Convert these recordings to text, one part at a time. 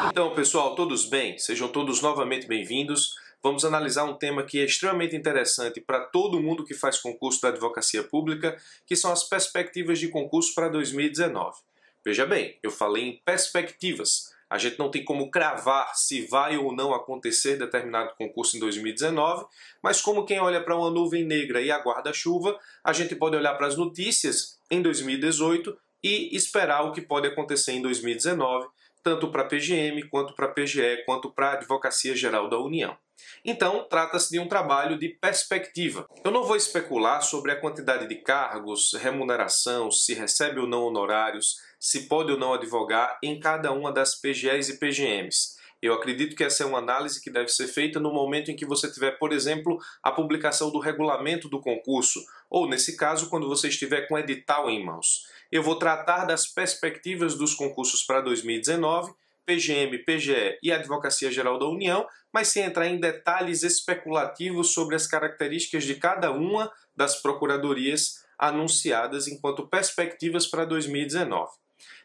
Então, pessoal, todos bem? Sejam todos novamente bem-vindos. Vamos analisar um tema que é extremamente interessante para todo mundo que faz concurso da advocacia pública, que são as perspectivas de concurso para 2019. Veja bem, eu falei em perspectivas. A gente não tem como cravar se vai ou não acontecer determinado concurso em 2019, mas como quem olha para uma nuvem negra e aguarda a chuva, a gente pode olhar para as notícias em 2018 e esperar o que pode acontecer em 2019, tanto para a PGM, quanto para a PGE, quanto para a Advocacia Geral da União. Então, trata-se de um trabalho de perspectiva. Eu não vou especular sobre a quantidade de cargos, remuneração, se recebe ou não honorários, se pode ou não advogar em cada uma das PGEs e PGMs. Eu acredito que essa é uma análise que deve ser feita no momento em que você tiver, por exemplo, a publicação do regulamento do concurso, ou, nesse caso, quando você estiver com o edital em mãos. Eu vou tratar das perspectivas dos concursos para 2019, PGM, PGE e Advocacia Geral da União, mas sem entrar em detalhes especulativos sobre as características de cada uma das procuradorias anunciadas enquanto perspectivas para 2019.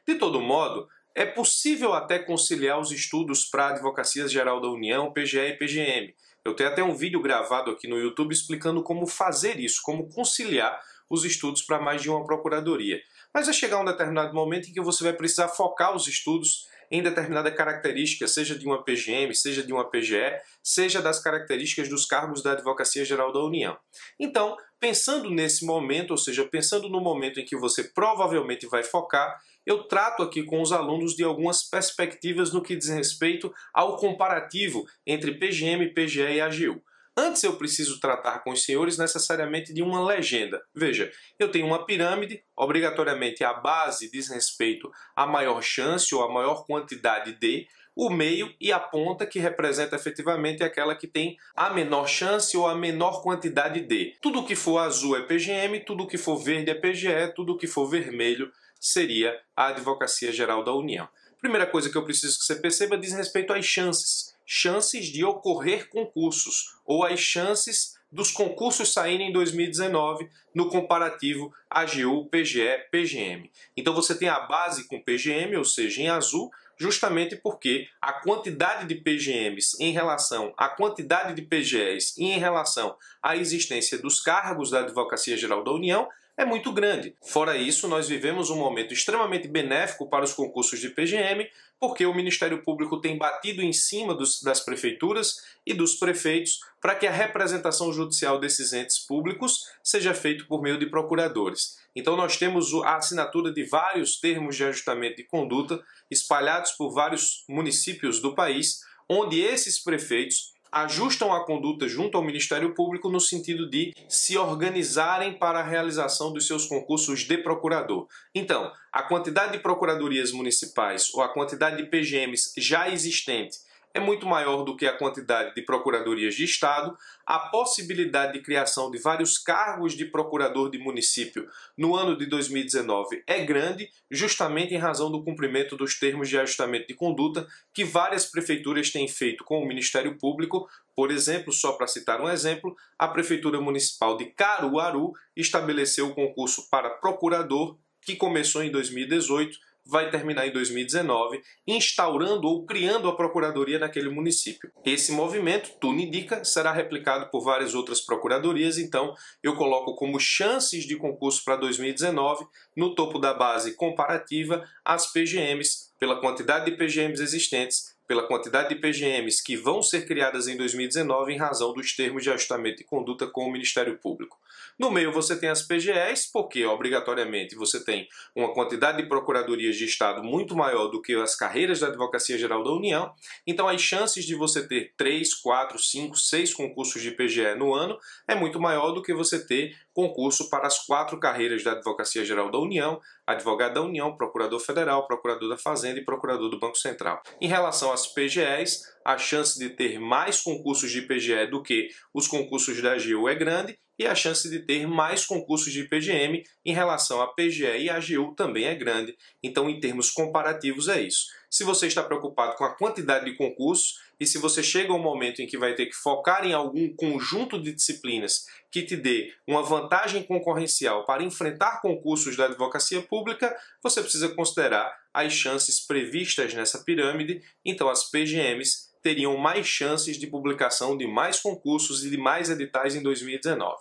De todo modo, é possível até conciliar os estudos para a Advocacia Geral da União, PGE e PGM. Eu tenho até um vídeo gravado aqui no YouTube explicando como fazer isso, como conciliar os estudos para mais de uma procuradoria. Mas vai chegar um determinado momento em que você vai precisar focar os estudos em determinada característica, seja de uma PGM, seja de uma PGE, seja das características dos cargos da Advocacia Geral da União. Então, pensando nesse momento, ou seja, pensando no momento em que você provavelmente vai focar, eu trato aqui com os alunos de algumas perspectivas no que diz respeito ao comparativo entre PGM, PGE e AGU. Antes eu preciso tratar com os senhores necessariamente de uma legenda. Veja, eu tenho uma pirâmide, obrigatoriamente a base diz respeito à maior chance ou à maior quantidade de, o meio e a ponta que representa efetivamente aquela que tem a menor chance ou a menor quantidade de. Tudo que for azul é PGM, tudo que for verde é PGE, tudo que for vermelho seria a Advocacia Geral da União. Primeira coisa que eu preciso que você perceba diz respeito às chances. Chances de ocorrer concursos, ou as chances dos concursos saírem em 2019 no comparativo AGU, PGE, PGM. Então você tem a base com PGM, ou seja, em azul, justamente porque a quantidade de PGMs em relação à quantidade de PGEs e em relação à existência dos cargos da Advocacia Geral da União é muito grande. Fora isso, nós vivemos um momento extremamente benéfico para os concursos de PGM, porque o Ministério Público tem batido em cima das prefeituras e dos prefeitos para que a representação judicial desses entes públicos seja feita por meio de procuradores. Então nós temos a assinatura de vários termos de ajustamento de conduta espalhados por vários municípios do país, onde esses prefeitos ajustam a conduta junto ao Ministério Público no sentido de se organizarem para a realização dos seus concursos de procurador. Então, a quantidade de procuradorias municipais ou a quantidade de PGMs já existente é muito maior do que a quantidade de procuradorias de Estado, a possibilidade de criação de vários cargos de procurador de município no ano de 2019 é grande, justamente em razão do cumprimento dos termos de ajustamento de conduta que várias prefeituras têm feito com o Ministério Público. Por exemplo, só para citar um exemplo, a Prefeitura Municipal de Caruaru estabeleceu o concurso para procurador que começou em 2018, vai terminar em 2019, instaurando ou criando a procuradoria naquele município. Esse movimento, tudo indica, será replicado por várias outras procuradorias, então eu coloco como chances de concurso para 2019, no topo da base comparativa, as PGMs, pela quantidade de PGMs existentes, pela quantidade de PGMs que vão ser criadas em 2019 em razão dos termos de ajustamento de conduta com o Ministério Público. No meio você tem as PGEs, porque obrigatoriamente você tem uma quantidade de procuradorias de Estado muito maior do que as carreiras da Advocacia Geral da União, então as chances de você ter 3, 4, 5, 6 concursos de PGE no ano é muito maior do que você ter concurso para as 4 carreiras da Advocacia Geral da União, advogado da União, procurador federal, procurador da Fazenda e procurador do Banco Central. Em relação às PGEs, a chance de ter mais concursos de PGE do que os concursos da AGU é grande e a chance de ter mais concursos de PGM em relação a PGE e AGU também é grande. Então, em termos comparativos, é isso. Se você está preocupado com a quantidade de concursos e se você chega a um momento em que vai ter que focar em algum conjunto de disciplinas que te dê uma vantagem concorrencial para enfrentar concursos da advocacia pública, você precisa considerar as chances previstas nessa pirâmide, então as PGMs teriam mais chances de publicação de mais concursos e de mais editais em 2019.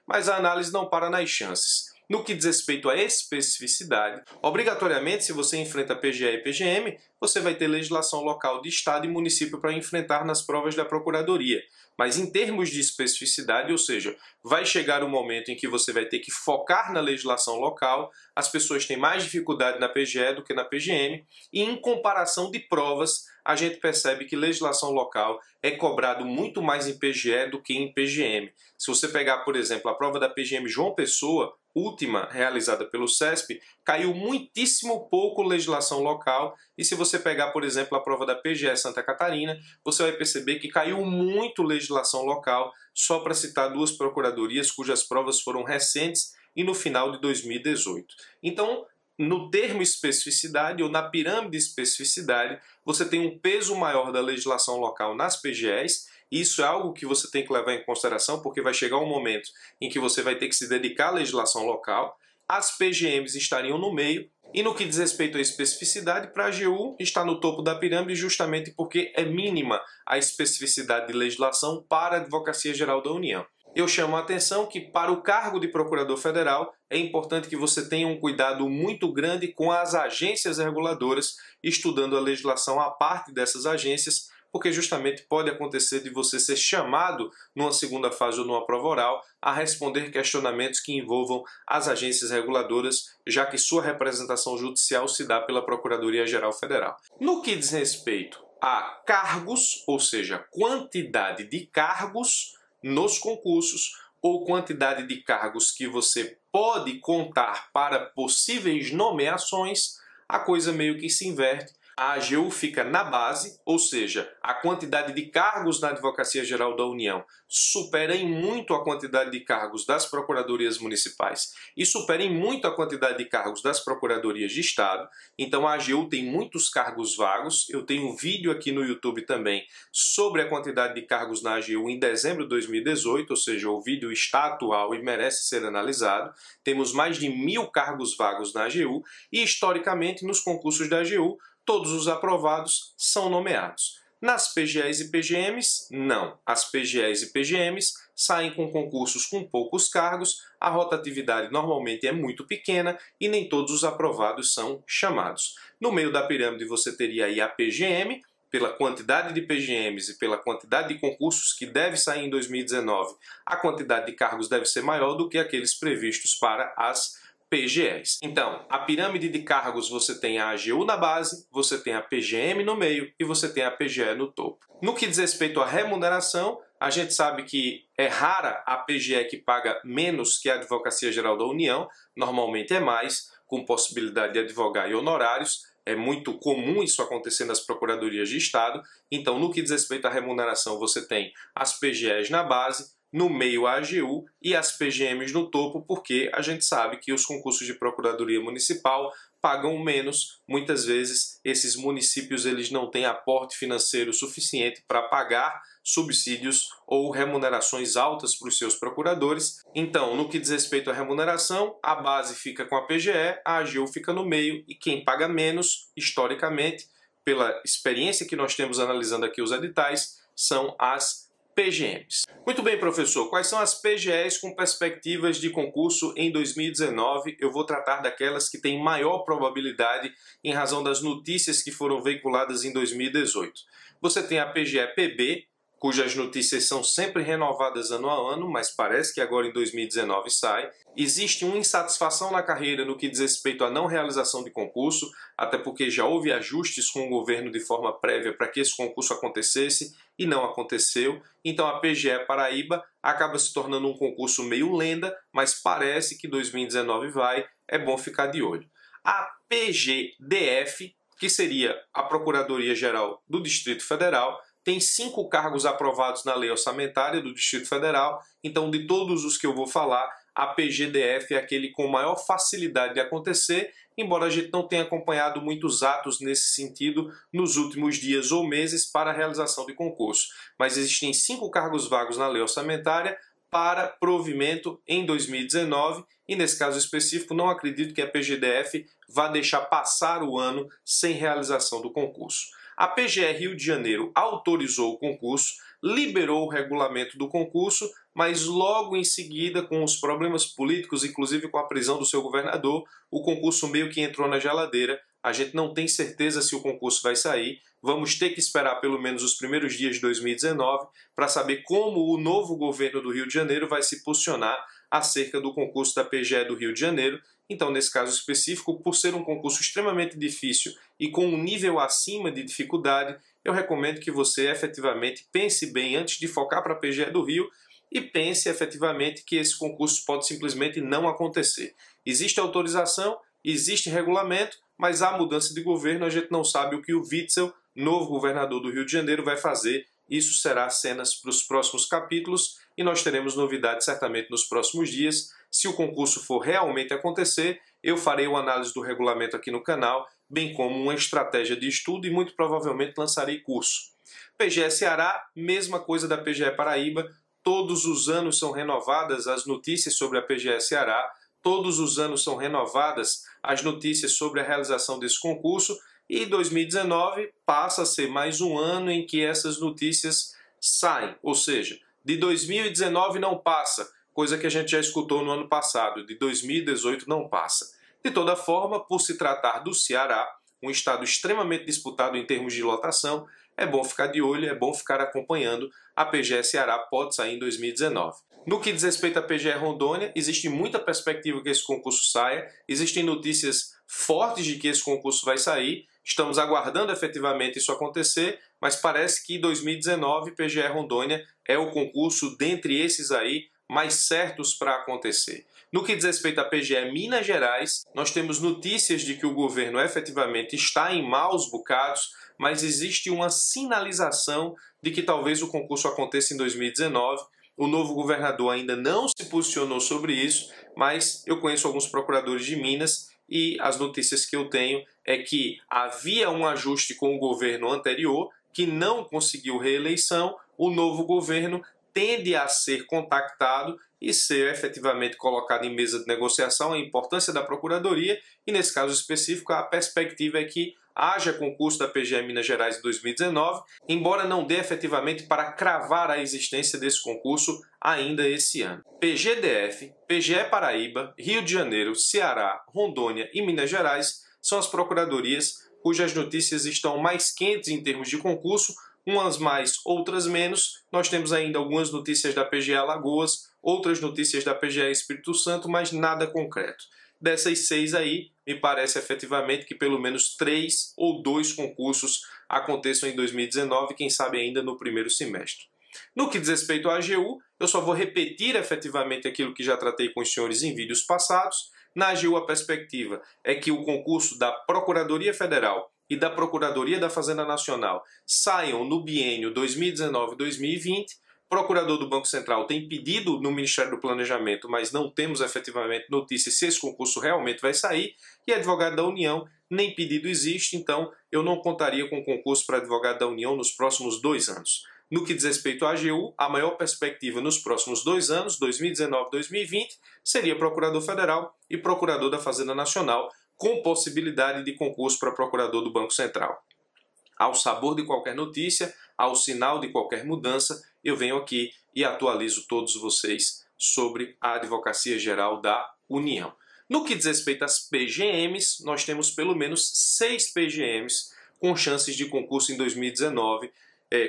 Mas a análise não para nas chances. No que diz respeito à especificidade, obrigatoriamente, se você enfrenta PGE e PGM, você vai ter legislação local de estado e município para enfrentar nas provas da Procuradoria. Mas em termos de especificidade, ou seja, vai chegar o momento em que você vai ter que focar na legislação local, as pessoas têm mais dificuldade na PGE do que na PGM, e em comparação de provas, a gente percebe que legislação local é cobrado muito mais em PGE do que em PGM. Se você pegar, por exemplo, a prova da PGM João Pessoa, última realizada pelo CESP, caiu muitíssimo pouco legislação local, e se você pegar, por exemplo, a prova da PGE Santa Catarina, você vai perceber que caiu muito legislação local, só para citar duas procuradorias cujas provas foram recentes e no final de 2018. Então, no termo especificidade ou na pirâmide de especificidade, você tem um peso maior da legislação local nas PGEs. Isso é algo que você tem que levar em consideração, porque vai chegar um momento em que você vai ter que se dedicar à legislação local. As PGMs estariam no meio, e no que diz respeito à especificidade, para a AGU está no topo da pirâmide justamente porque é mínima a especificidade de legislação para a Advocacia Geral da União. Eu chamo a atenção que para o cargo de Procurador Federal é importante que você tenha um cuidado muito grande com as agências reguladoras, estudando a legislação à parte dessas agências, porque justamente pode acontecer de você ser chamado numa segunda fase ou numa prova oral a responder questionamentos que envolvam as agências reguladoras, já que sua representação judicial se dá pela Procuradoria-Geral Federal. No que diz respeito a cargos, ou seja, quantidade de cargos nos concursos ou quantidade de cargos que você pode contar para possíveis nomeações, a coisa meio que se inverte. A AGU fica na base, ou seja, a quantidade de cargos na Advocacia Geral da União supera em muito a quantidade de cargos das procuradorias municipais e supera em muito a quantidade de cargos das procuradorias de Estado. Então a AGU tem muitos cargos vagos. Eu tenho um vídeo aqui no YouTube também sobre a quantidade de cargos na AGU em dezembro de 2018, ou seja, o vídeo está atual e merece ser analisado. Temos mais de 1.000 cargos vagos na AGU e, historicamente, nos concursos da AGU, todos os aprovados são nomeados. Nas PGEs e PGMs, não. As PGEs e PGMs saem com concursos com poucos cargos, a rotatividade normalmente é muito pequena e nem todos os aprovados são chamados. No meio da pirâmide você teria aí a PGM, pela quantidade de PGMs e pela quantidade de concursos que deve sair em 2019, a quantidade de cargos deve ser maior do que aqueles previstos para as PGEs. Então, a pirâmide de cargos você tem a AGU na base, você tem a PGM no meio e você tem a PGE no topo. No que diz respeito à remuneração, a gente sabe que é rara a PGE que paga menos que a Advocacia Geral da União, normalmente é mais, com possibilidade de advogar e honorários. É muito comum isso acontecer nas procuradorias de Estado. Então, no que diz respeito à remuneração, você tem as PGEs na base, no meio a AGU e as PGMs no topo, porque a gente sabe que os concursos de Procuradoria Municipal pagam menos. Muitas vezes esses municípios eles não têm aporte financeiro suficiente para pagar subsídios ou remunerações altas para os seus procuradores. Então, no que diz respeito à remuneração, a base fica com a PGE, a AGU fica no meio e quem paga menos, historicamente, pela experiência que nós temos analisando aqui os editais, são as PGMs. Muito bem, professor. Quais são as PGEs com perspectivas de concurso em 2019? Eu vou tratar daquelas que têm maior probabilidade em razão das notícias que foram veiculadas em 2018. Você tem a PGE-PB, cujas notícias são sempre renovadas ano a ano, mas parece que agora em 2019 sai. Existe uma insatisfação na carreira no que diz respeito à não realização de concurso, até porque já houve ajustes com o governo de forma prévia para que esse concurso acontecesse e não aconteceu. Então a PGE Paraíba acaba se tornando um concurso meio lenda, mas parece que 2019 vai, é bom ficar de olho. A PGDF, que seria a Procuradoria-Geral do Distrito Federal, tem 5 cargos aprovados na lei orçamentária do Distrito Federal, então de todos os que eu vou falar, a PGDF é aquele com maior facilidade de acontecer, embora a gente não tenha acompanhado muitos atos nesse sentido nos últimos dias ou meses para a realização de concurso. Mas existem 5 cargos vagos na lei orçamentária para provimento em 2019 e nesse caso específico não acredito que a PGDF vá deixar passar o ano sem realização do concurso. A PGE Rio de Janeiro autorizou o concurso, liberou o regulamento do concurso, mas logo em seguida, com os problemas políticos, inclusive com a prisão do seu governador, o concurso meio que entrou na geladeira. A gente não tem certeza se o concurso vai sair. Vamos ter que esperar pelo menos os primeiros dias de 2019 para saber como o novo governo do Rio de Janeiro vai se posicionar acerca do concurso da PGE do Rio de Janeiro. Então, nesse caso específico, por ser um concurso extremamente difícil e com um nível acima de dificuldade, eu recomendo que você efetivamente pense bem antes de focar para a PGE do Rio e pense efetivamente que esse concurso pode simplesmente não acontecer. Existe autorização, existe regulamento, mas há mudança de governo, a gente não sabe o que o Witzel, novo governador do Rio de Janeiro, vai fazer. Isso será cenas para os próximos capítulos e nós teremos novidades certamente nos próximos dias. Se o concurso for realmente acontecer, eu farei uma análise do regulamento aqui no canal, bem como uma estratégia de estudo e muito provavelmente lançarei curso. PGE Ceará, mesma coisa da PGE Paraíba, todos os anos são renovadas as notícias sobre a PGE Ceará, todos os anos são renovadas as notícias sobre a realização desse concurso e 2019 passa a ser mais um ano em que essas notícias saem, ou seja, de 2019 não passa, coisa que a gente já escutou no ano passado, de 2018 não passa. De toda forma, por se tratar do Ceará, um estado extremamente disputado em termos de lotação, é bom ficar de olho, é bom ficar acompanhando. A PGE Ceará pode sair em 2019. No que diz respeito à PGE Rondônia, existe muita perspectiva que esse concurso saia, existem notícias fortes de que esse concurso vai sair, estamos aguardando efetivamente isso acontecer, mas parece que 2019 PGE Rondônia é o concurso dentre esses aí mais certos para acontecer. No que diz respeito à PGE Minas Gerais, nós temos notícias de que o governo efetivamente está em maus bocados, mas existe uma sinalização de que talvez o concurso aconteça em 2019. O novo governador ainda não se posicionou sobre isso, mas eu conheço alguns procuradores de Minas e as notícias que eu tenho é que havia um ajuste com o governo anterior, que não conseguiu reeleição. O novo governo tende a ser contactado e ser efetivamente colocado em mesa de negociação, a importância da Procuradoria, e nesse caso específico a perspectiva é que haja concurso da PGE Minas Gerais em 2019, embora não dê efetivamente para cravar a existência desse concurso ainda esse ano. PGDF, PGE Paraíba, Rio de Janeiro, Ceará, Rondônia e Minas Gerais são as procuradorias cujas notícias estão mais quentes em termos de concurso, umas mais, outras menos. Nós temos ainda algumas notícias da PGE Alagoas, outras notícias da PGE Espírito Santo, mas nada concreto. Dessas 6 aí, me parece efetivamente que pelo menos 3 ou 2 concursos aconteçam em 2019, quem sabe ainda no primeiro semestre. No que diz respeito à AGU, eu só vou repetir efetivamente aquilo que já tratei com os senhores em vídeos passados. Na AGU a perspectiva é que o concurso da Procuradoria Federal e da Procuradoria da Fazenda Nacional saiam no biênio 2019-2020. Procurador do Banco Central tem pedido no Ministério do Planejamento, mas não temos efetivamente notícia se esse concurso realmente vai sair, e advogado da União, nem pedido existe, então eu não contaria com concurso para advogado da União nos próximos 2 anos. No que diz respeito à AGU, a maior perspectiva nos próximos 2 anos, 2019-2020, seria Procurador Federal e Procurador da Fazenda Nacional, com possibilidade de concurso para Procurador do Banco Central. Ao sabor de qualquer notícia, ao sinal de qualquer mudança, eu venho aqui e atualizo todos vocês sobre a Advocacia Geral da União. No que diz respeito às PGMs, nós temos pelo menos 6 PGMs com chances de concurso em 2019,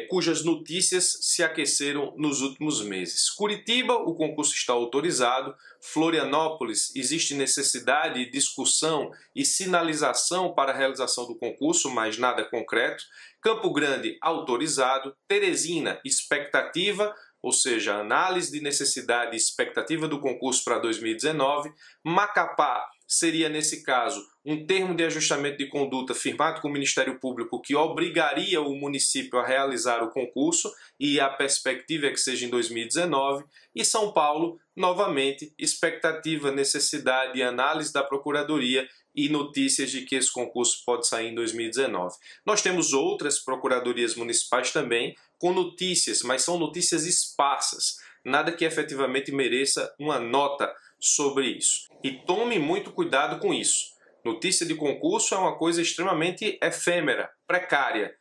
cujas notícias se aqueceram nos últimos meses. Curitiba, o concurso está autorizado. Florianópolis, existe necessidade, discussão e sinalização para a realização do concurso, mas nada concreto. Campo Grande, autorizado. Teresina, expectativa, ou seja, análise de necessidade e expectativa do concurso para 2019. Macapá seria, nesse caso, um termo de ajustamento de conduta firmado com o Ministério Público que obrigaria o município a realizar o concurso, e a perspectiva é que seja em 2019. E São Paulo, novamente, expectativa, necessidade e análise da Procuradoria e notícias de que esse concurso pode sair em 2019. Nós temos outras procuradorias municipais também com notícias, mas são notícias esparsas, nada que efetivamente mereça uma nota sobre isso. E tome muito cuidado com isso. Notícia de concurso é uma coisa extremamente efêmera, precária.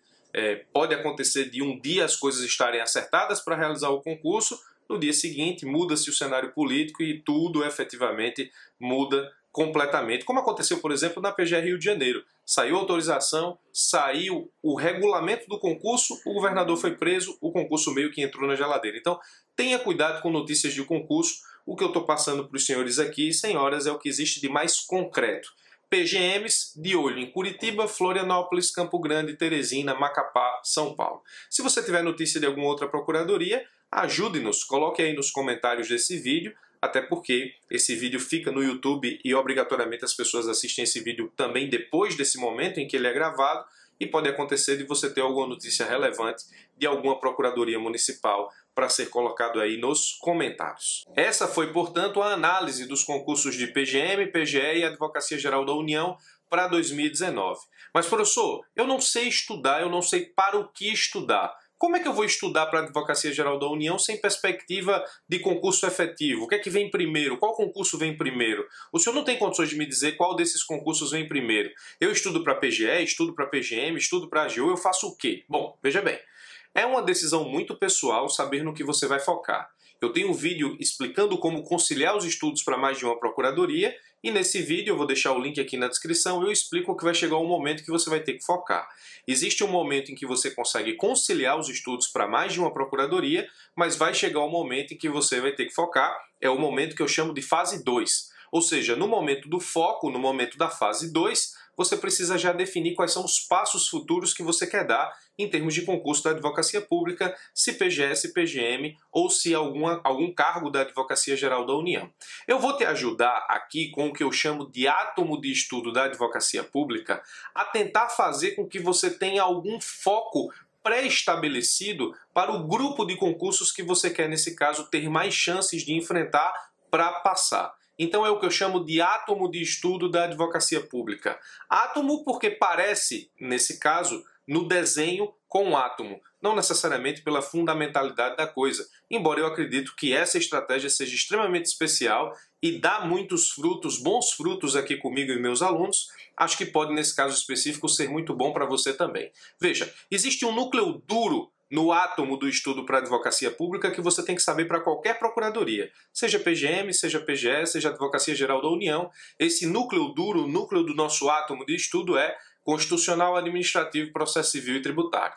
Pode acontecer de um dia as coisas estarem acertadas para realizar o concurso, no dia seguinte muda-se o cenário político e tudo efetivamente muda completamente, como aconteceu, por exemplo, na PGR Rio de Janeiro. Saiu a autorização, saiu o regulamento do concurso, o governador foi preso, o concurso meio que entrou na geladeira. Então, tenha cuidado com notícias de concurso. O que eu estou passando para os senhores aqui, senhoras, é o que existe de mais concreto. PGMs de olho em Curitiba, Florianópolis, Campo Grande, Teresina, Macapá, São Paulo. Se você tiver notícia de alguma outra procuradoria, ajude-nos, coloque aí nos comentários desse vídeo, até porque esse vídeo fica no YouTube e obrigatoriamente as pessoas assistem esse vídeo também depois desse momento em que ele é gravado, e pode acontecer de você ter alguma notícia relevante de alguma procuradoria municipal para ser colocado aí nos comentários. Essa foi, portanto, a análise dos concursos de PGM, PGE e Advocacia Geral da União para 2019. Mas, professor, eu não sei estudar, eu não sei para o que estudar. Como é que eu vou estudar para a Advocacia Geral da União sem perspectiva de concurso efetivo? O que é que vem primeiro? Qual concurso vem primeiro? O senhor não tem condições de me dizer qual desses concursos vem primeiro. Eu estudo para PGE, estudo para PGM, estudo para AGU, eu faço o quê? Bom, veja bem, é uma decisão muito pessoal saber no que você vai focar. Eu tenho um vídeo explicando como conciliar os estudos para mais de uma procuradoria, e nesse vídeo, eu vou deixar o link aqui na descrição, eu explico que vai chegar um momento que você vai ter que focar. Existe um momento em que você consegue conciliar os estudos para mais de uma procuradoria, mas vai chegar um momento em que você vai ter que focar, é o momento que eu chamo de fase 2. Ou seja, no momento do foco, no momento da fase 2, você precisa já definir quais são os passos futuros que você quer dar em termos de concurso da advocacia pública, se PGE, se PGM ou se algum cargo da Advocacia Geral da União. Eu vou te ajudar aqui com o que eu chamo de átomo de estudo da advocacia pública a tentar fazer com que você tenha algum foco pré-estabelecido para o grupo de concursos que você quer, nesse caso, ter mais chances de enfrentar para passar. Então é o que eu chamo de átomo de estudo da advocacia pública. Átomo porque parece, nesse caso, no desenho com átomo, não necessariamente pela fundamentalidade da coisa, embora eu acredito que essa estratégia seja extremamente especial e dá muitos frutos, bons frutos aqui comigo e meus alunos, acho que pode, nesse caso específico, ser muito bom para você também. Veja, existe um núcleo duro no átomo do estudo para a advocacia pública que você tem que saber para qualquer procuradoria, seja PGM, seja PGE, seja Advocacia Geral da União. Esse núcleo duro, o núcleo do nosso átomo de estudo é Constitucional, Administrativo, Processo Civil e Tributário.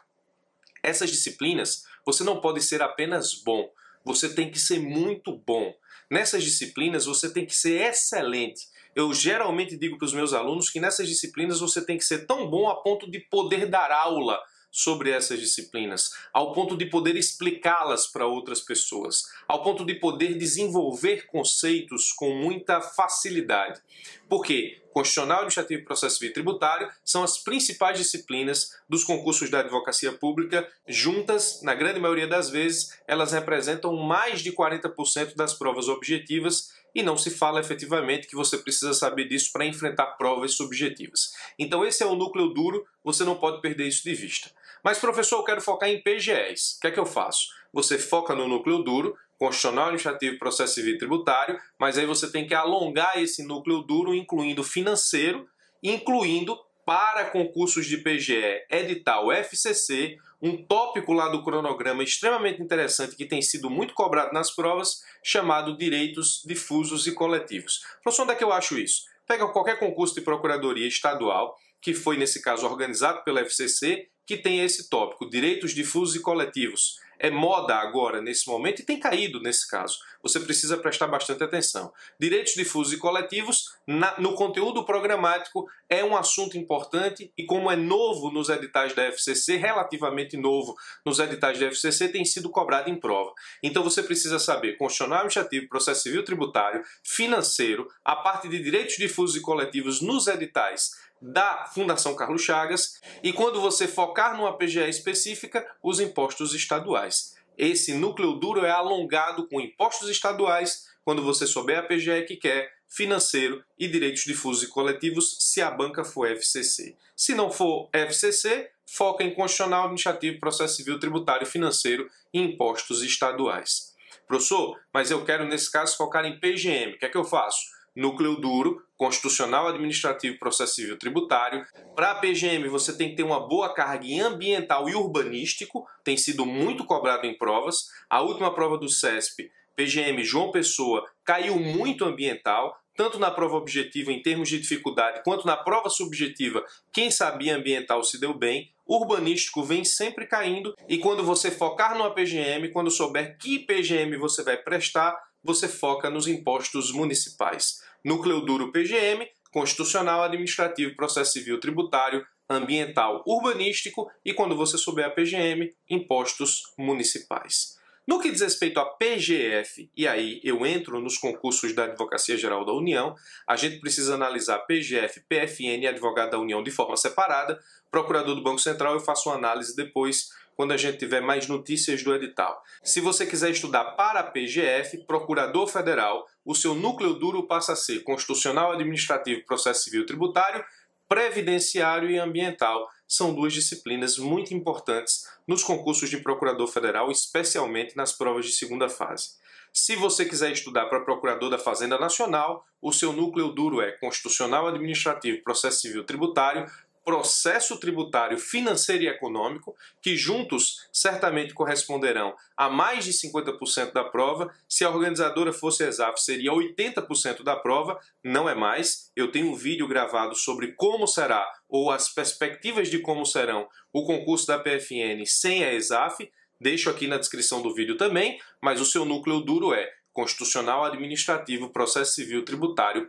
Essas disciplinas, você não pode ser apenas bom, você tem que ser muito bom. Nessas disciplinas, você tem que ser excelente. Eu geralmente digo para os meus alunos que nessas disciplinas você tem que ser tão bom a ponto de poder dar aula sobre essas disciplinas, ao ponto de poder explicá-las para outras pessoas, ao ponto de poder desenvolver conceitos com muita facilidade. Por quê? Constitucional, Administrativo, Processo Civil e Tributário são as principais disciplinas dos concursos da advocacia pública. Juntas, na grande maioria das vezes, elas representam mais de 40% das provas objetivas e não se fala efetivamente que você precisa saber disso para enfrentar provas subjetivas. Então esse é o núcleo duro, você não pode perder isso de vista. Mas, professor, eu quero focar em PGEs. O que é que eu faço? Você foca no núcleo duro, Constitucional, Administrativo, Processo Civil e Tributário, mas aí você tem que alongar esse núcleo duro, incluindo financeiro, incluindo, para concursos de PGE, edital FCC, um tópico lá do cronograma extremamente interessante que tem sido muito cobrado nas provas, chamado Direitos Difusos e Coletivos. Professor, onde é que eu acho isso? Pega qualquer concurso de procuradoria estadual, que foi, nesse caso, organizado pela FCC, que tem esse tópico, Direitos Difusos e Coletivos. É moda agora, nesse momento, e tem caído nesse caso. Você precisa prestar bastante atenção. Direitos difusos e coletivos, no conteúdo programático, é um assunto importante e, como é novo nos editais da FCC, relativamente novo nos editais da FCC, tem sido cobrado em prova. Então você precisa saber Constitucional, Administrativo, Processo Civil, Tributário, Financeiro, a parte de direitos difusos e coletivos nos editais da Fundação Carlos Chagas, e quando você focar numa PGE específica, os impostos estaduais. Esse núcleo duro é alongado com impostos estaduais, quando você souber a PGE que quer, financeiro e direitos difusos e coletivos, se a banca for FCC. Se não for FCC, foca em Constitucional, Administrativo, Processo Civil, Tributário, Financeiro e impostos estaduais. Professor, mas eu quero nesse caso focar em PGM, o que é que eu faço? Núcleo duro, constitucional, administrativo, processo civil, tributário. Para a PGM você tem que ter uma boa carga em ambiental e urbanístico, tem sido muito cobrado em provas. A última prova do CESP, PGM João Pessoa, caiu muito ambiental, tanto na prova objetiva em termos de dificuldade, quanto na prova subjetiva, quem sabia ambiental se deu bem. Urbanístico vem sempre caindo, e quando você focar numa PGM, quando souber que PGM você vai prestar, você foca nos impostos municipais. Núcleo duro PGM, constitucional, administrativo, processo civil, tributário, ambiental, urbanístico, e quando você souber a PGM, impostos municipais. No que diz respeito a PGF, e aí eu entro nos concursos da Advocacia Geral da União, a gente precisa analisar PGF, PFN e advogado da União de forma separada. Procurador do Banco Central, eu faço uma análise depois, quando a gente tiver mais notícias do edital. Se você quiser estudar para PGF, Procurador Federal, o seu núcleo duro passa a ser constitucional, administrativo, processo civil, tributário, previdenciário e ambiental. São duas disciplinas muito importantes nos concursos de Procurador Federal, especialmente nas provas de segunda fase. Se você quiser estudar para Procurador da Fazenda Nacional, o seu núcleo duro é constitucional, administrativo, processo civil, tributário, processo tributário, financeiro e econômico, que juntos certamente corresponderão a mais de 50% da prova. Se a organizadora fosse a ESAF, seria 80% da prova, não é mais. Eu tenho um vídeo gravado sobre como será, ou as perspectivas de como serão, o concurso da PFN sem a ESAF. Deixo aqui na descrição do vídeo também, mas o seu núcleo duro é constitucional, administrativo, processo civil, tributário,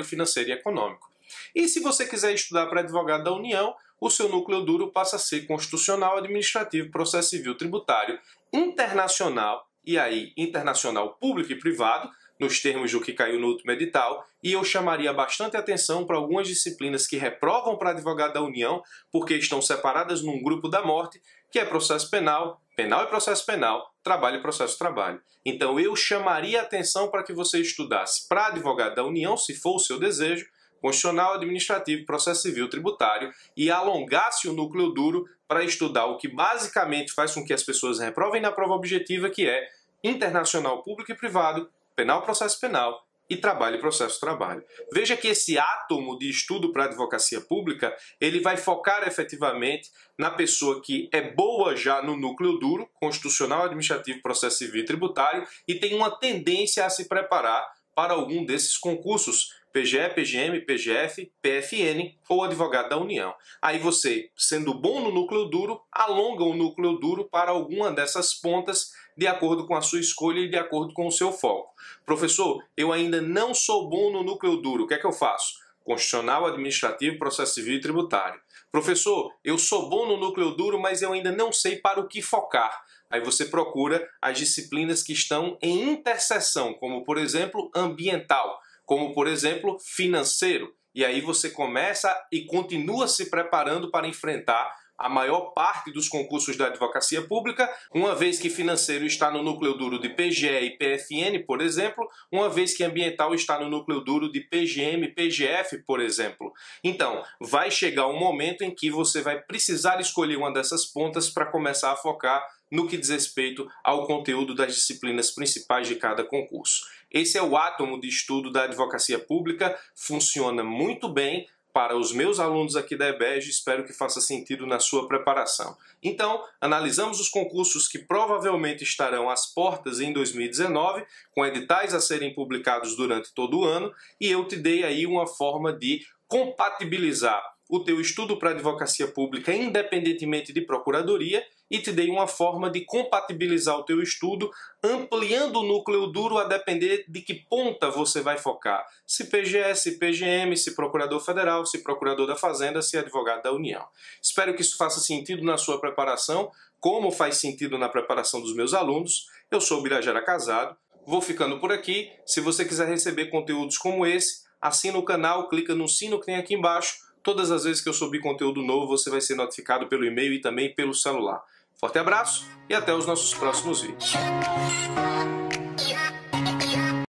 financeiro e econômico. E se você quiser estudar para advogado da União, o seu núcleo duro passa a ser constitucional, administrativo, processo civil, tributário, internacional, e aí internacional público e privado, nos termos do que caiu no último edital, e eu chamaria bastante atenção para algumas disciplinas que reprovam para advogado da União, porque estão separadas num grupo da morte, que é processo penal, penal e processo penal, trabalho e processo trabalho. Então eu chamaria atenção para que você estudasse para advogado da União, se for o seu desejo, constitucional, administrativo, processo civil, tributário, e alongasse o núcleo duro para estudar o que basicamente faz com que as pessoas reprovem na prova objetiva, que é internacional, público e privado, penal, processo penal e trabalho e processo trabalho. Veja que esse átomo de estudo para a advocacia pública, ele vai focar efetivamente na pessoa que é boa já no núcleo duro, constitucional, administrativo, processo civil e tributário, e tem uma tendência a se preparar para algum desses concursos, PGE, PGM, PGF, PFN ou advogado da União. Aí você, sendo bom no núcleo duro, alonga o núcleo duro para alguma dessas pontas de acordo com a sua escolha e de acordo com o seu foco. Professor, eu ainda não sou bom no núcleo duro, o que é que eu faço? Constitucional, administrativo, processo civil e tributário. Professor, eu sou bom no núcleo duro, mas eu ainda não sei para o que focar. Aí você procura as disciplinas que estão em interseção, como por exemplo ambiental, como por exemplo financeiro. E aí você começa e continua se preparando para enfrentar a maior parte dos concursos da advocacia pública, uma vez que financeiro está no núcleo duro de PGE e PFN, por exemplo, uma vez que ambiental está no núcleo duro de PGM e PGF, por exemplo. Então, vai chegar um momento em que você vai precisar escolher uma dessas pontas para começar a focar no que diz respeito ao conteúdo das disciplinas principais de cada concurso. Esse é o átomo de estudo da advocacia pública, funciona muito bem para os meus alunos aqui da EBEG, espero que faça sentido na sua preparação. Então, analisamos os concursos que provavelmente estarão às portas em 2019, com editais a serem publicados durante todo o ano, e eu te dei aí uma forma de compatibilizar o teu estudo para advocacia pública independentemente de procuradoria, e te dei uma forma de compatibilizar o teu estudo, ampliando o núcleo duro a depender de que ponta você vai focar. Se PGE, se PGM, se Procurador Federal, se Procurador da Fazenda, se Advogado da União. Espero que isso faça sentido na sua preparação, como faz sentido na preparação dos meus alunos. Eu sou o Birajara Casado, vou ficando por aqui. Se você quiser receber conteúdos como esse, assina o canal, clica no sino que tem aqui embaixo. Todas as vezes que eu subir conteúdo novo, você vai ser notificado pelo e-mail e também pelo celular. Forte abraço e até os nossos próximos vídeos.